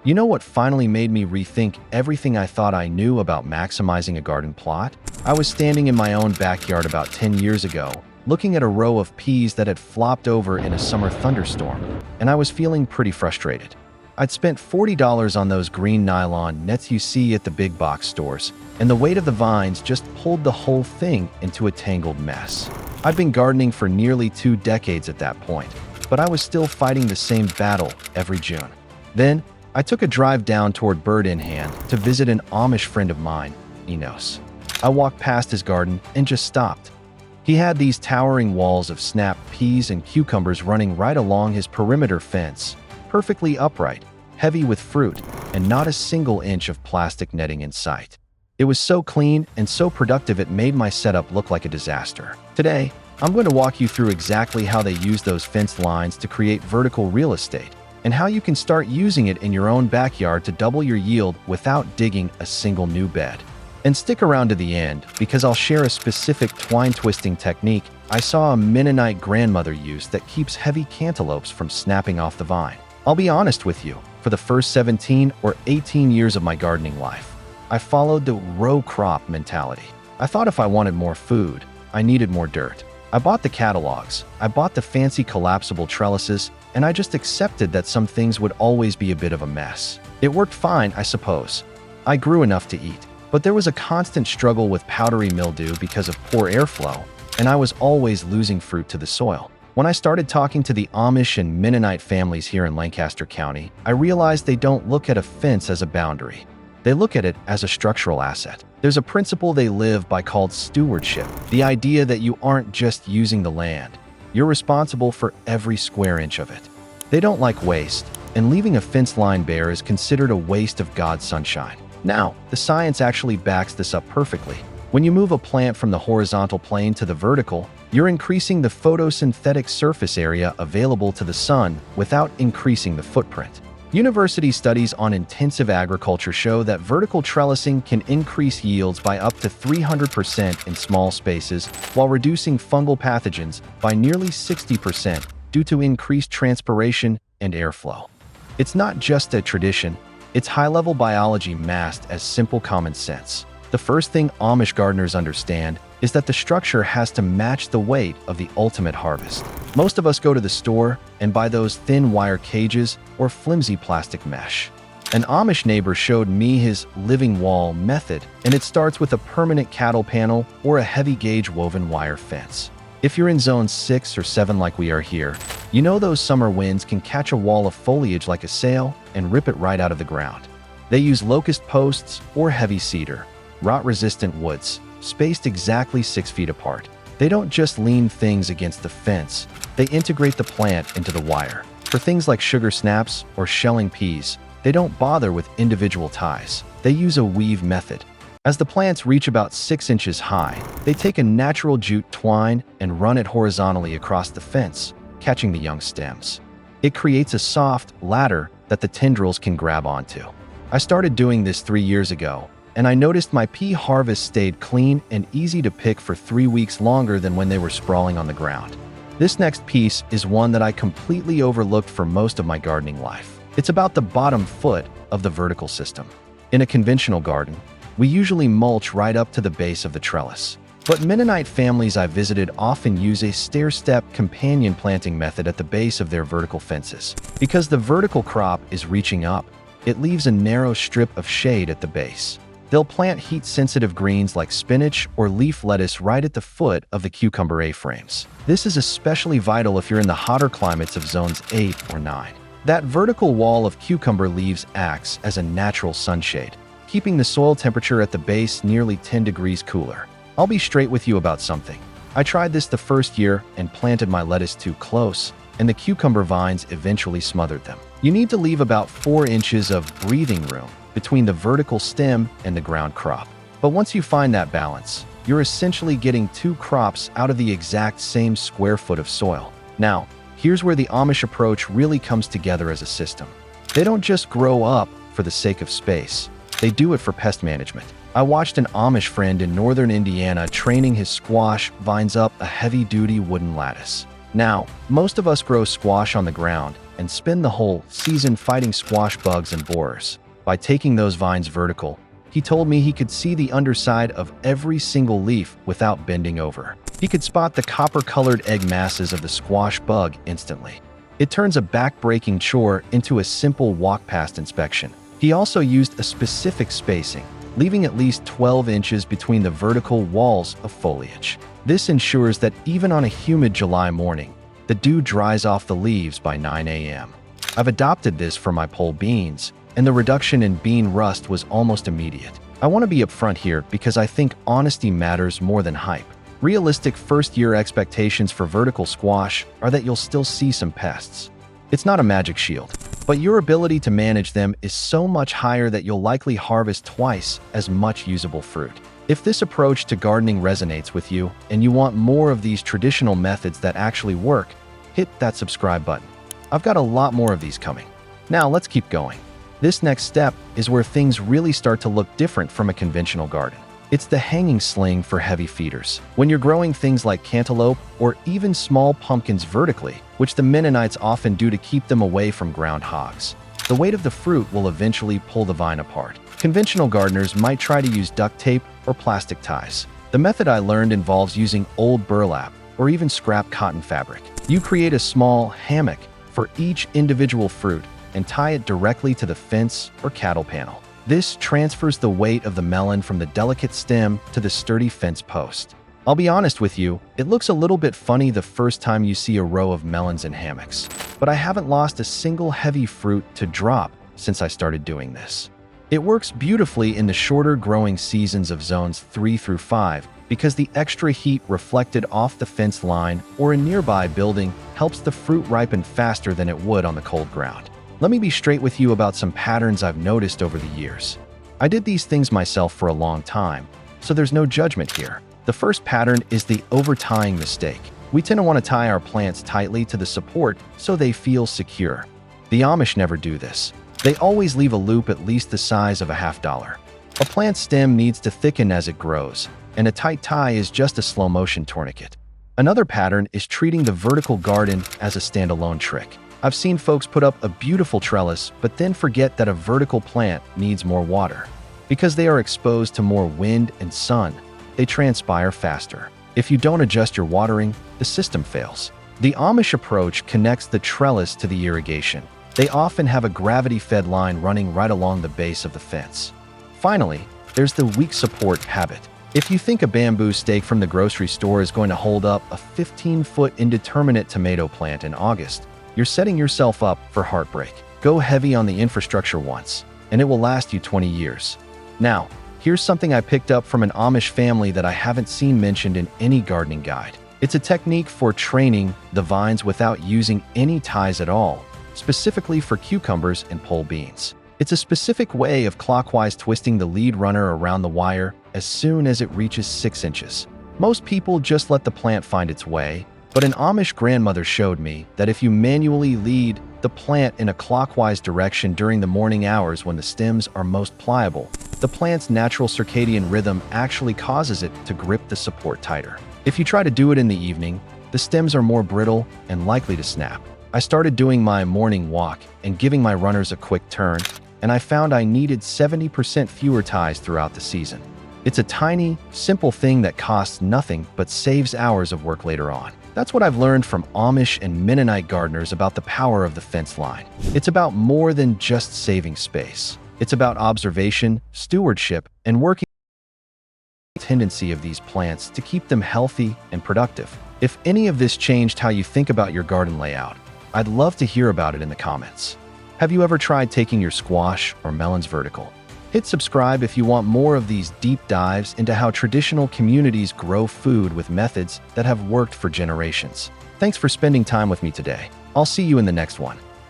You know what finally made me rethink everything I thought I knew about maximizing a garden plot? I was standing in my own backyard about 10 years ago, looking at a row of peas that had flopped over in a summer thunderstorm, and I was feeling pretty frustrated. I'd spent $40 on those green nylon nets you see at the big box stores, and the weight of the vines just pulled the whole thing into a tangled mess. I'd been gardening for nearly 2 decades at that point, but I was still fighting the same battle every June. Then, I took a drive down toward Bird in Hand to visit an Amish friend of mine, Enos. I walked past his garden and just stopped. He had these towering walls of snap peas and cucumbers running right along his perimeter fence, perfectly upright, heavy with fruit, and not a single inch of plastic netting in sight. It was so clean and so productive it made my setup look like a disaster. Today, I'm going to walk you through exactly how they use those fence lines to create vertical real estate, and how you can start using it in your own backyard to double your yield without digging a single new bed. And stick around to the end, because I'll share a specific twine twisting technique I saw a Mennonite grandmother use that keeps heavy cantaloupes from snapping off the vine. I'll be honest with you, for the first 17 or 18 years of my gardening life, I followed the row crop mentality. I thought if I wanted more food, I needed more dirt. I bought the catalogs, I bought the fancy collapsible trellises, and I just accepted that some things would always be a bit of a mess. It worked fine, I suppose. I grew enough to eat, but there was a constant struggle with powdery mildew because of poor airflow, and I was always losing fruit to the soil. When I started talking to the Amish and Mennonite families here in Lancaster County, I realized they don't look at a fence as a boundary. They look at it as a structural asset. There's a principle they live by called stewardship, the idea that you aren't just using the land. You're responsible for every square inch of it. They don't like waste, and leaving a fence line bare is considered a waste of God's sunshine. Now, the science actually backs this up perfectly. When you move a plant from the horizontal plane to the vertical, you're increasing the photosynthetic surface area available to the sun without increasing the footprint. University studies on intensive agriculture show that vertical trellising can increase yields by up to 300% in small spaces while reducing fungal pathogens by nearly 60% due to increased transpiration and airflow. It's not just a tradition, it's high-level biology masked as simple common sense. The first thing Amish gardeners understand is that the structure has to match the weight of the ultimate harvest. Most of us go to the store and buy those thin wire cages or flimsy plastic mesh. An Amish neighbor showed me his living wall method, and it starts with a permanent cattle panel or a heavy gauge woven wire fence. If you're in zone 6 or 7 like we are here, you know those summer winds can catch a wall of foliage like a sail and rip it right out of the ground. They use locust posts or heavy cedar, rot-resistant woods, spaced exactly 6 feet apart. They don't just lean things against the fence, they integrate the plant into the wire. For things like sugar snaps or shelling peas, they don't bother with individual ties. They use a weave method. As the plants reach about 6 inches high, they take a natural jute twine and run it horizontally across the fence, catching the young stems. It creates a soft ladder that the tendrils can grab onto. I started doing this 3 years ago, and I noticed my pea harvest stayed clean and easy to pick for 3 weeks longer than when they were sprawling on the ground. This next piece is one that I completely overlooked for most of my gardening life. It's about the bottom foot of the vertical system. In a conventional garden, we usually mulch right up to the base of the trellis. But Mennonite families I visited often use a stair-step companion planting method at the base of their vertical fences. Because the vertical crop is reaching up, it leaves a narrow strip of shade at the base. They'll plant heat-sensitive greens like spinach or leaf lettuce right at the foot of the cucumber A-frames. This is especially vital if you're in the hotter climates of zones 8 or 9. That vertical wall of cucumber leaves acts as a natural sunshade, keeping the soil temperature at the base nearly 10 degrees cooler. I'll be straight with you about something. I tried this the first year and planted my lettuce too close, and the cucumber vines eventually smothered them. You need to leave about 4 inches of breathing room between the vertical stem and the ground crop. But once you find that balance, you're essentially getting 2 crops out of the exact same square foot of soil. Now, here's where the Amish approach really comes together as a system. They don't just grow up for the sake of space. They do it for pest management. I watched an Amish friend in northern Indiana training his squash vines up a heavy-duty wooden lattice. Now, most of us grow squash on the ground, and spend the whole season fighting squash bugs and borers. By taking those vines vertical, he told me he could see the underside of every single leaf without bending over. He could spot the copper-colored egg masses of the squash bug instantly. It turns a back-breaking chore into a simple walk-past inspection. He also used a specific spacing, leaving at least 12 inches between the vertical walls of foliage. This ensures that even on a humid July morning, the dew dries off the leaves by 9 a.m. I've adopted this for my pole beans, and the reduction in bean rust was almost immediate. I want to be upfront here because I think honesty matters more than hype. Realistic first-year expectations for vertical squash are that you'll still see some pests. It's not a magic shield, but your ability to manage them is so much higher that you'll likely harvest twice as much usable fruit. If this approach to gardening resonates with you and you want more of these traditional methods that actually work, hit that subscribe button. I've got a lot more of these coming. Now let's keep going. This next step is where things really start to look different from a conventional garden. It's the hanging sling for heavy feeders. When you're growing things like cantaloupe or even small pumpkins vertically, which the Mennonites often do to keep them away from ground hogs, the weight of the fruit will eventually pull the vine apart. Conventional gardeners might try to use duct tape or plastic ties. The method I learned involves using old burlap or even scrap cotton fabric. You create a small hammock for each individual fruit and tie it directly to the fence or cattle panel. This transfers the weight of the melon from the delicate stem to the sturdy fence post. I'll be honest with you, it looks a little bit funny the first time you see a row of melons in hammocks, but I haven't lost a single heavy fruit to drop since I started doing this. It works beautifully in the shorter growing seasons of zones 3 through 5 because the extra heat reflected off the fence line or a nearby building helps the fruit ripen faster than it would on the cold ground. Let me be straight with you about some patterns I've noticed over the years. I did these things myself for a long time, so there's no judgment here. The first pattern is the over-tying mistake. We tend to want to tie our plants tightly to the support so they feel secure. The Amish never do this. They always leave a loop at least the size of a $50. A plant's stem needs to thicken as it grows, and a tight tie is just a slow-motion tourniquet. Another pattern is treating the vertical garden as a standalone trick. I've seen folks put up a beautiful trellis but then forget that a vertical plant needs more water. Because they are exposed to more wind and sun, they transpire faster. If you don't adjust your watering, the system fails. The Amish approach connects the trellis to the irrigation. They often have a gravity-fed line running right along the base of the fence. Finally, there's the weak support habit. If you think a bamboo stake from the grocery store is going to hold up a 15-foot indeterminate tomato plant in August, you're setting yourself up for heartbreak. Go heavy on the infrastructure once, and it will last you 20 years. Now, here's something I picked up from an Amish family that I haven't seen mentioned in any gardening guide. It's a technique for training the vines without using any ties at all, specifically for cucumbers and pole beans. It's a specific way of clockwise twisting the lead runner around the wire as soon as it reaches 6 inches. Most people just let the plant find its way, but an Amish grandmother showed me that if you manually lead the plant in a clockwise direction during the morning hours when the stems are most pliable, the plant's natural circadian rhythm actually causes it to grip the support tighter. If you try to do it in the evening, the stems are more brittle and likely to snap. I started doing my morning walk and giving my runners a quick turn, and I found I needed 70% fewer ties throughout the season. It's a tiny, simple thing that costs nothing but saves hours of work later on. That's what I've learned from Amish and Mennonite gardeners about the power of the fence line. It's about more than just saving space. It's about observation, stewardship, and working on the tendency of these plants to keep them healthy and productive. If any of this changed how you think about your garden layout, I'd love to hear about it in the comments. Have you ever tried taking your squash or melons vertical? Hit subscribe if you want more of these deep dives into how traditional communities grow food with methods that have worked for generations. Thanks for spending time with me today. I'll see you in the next one.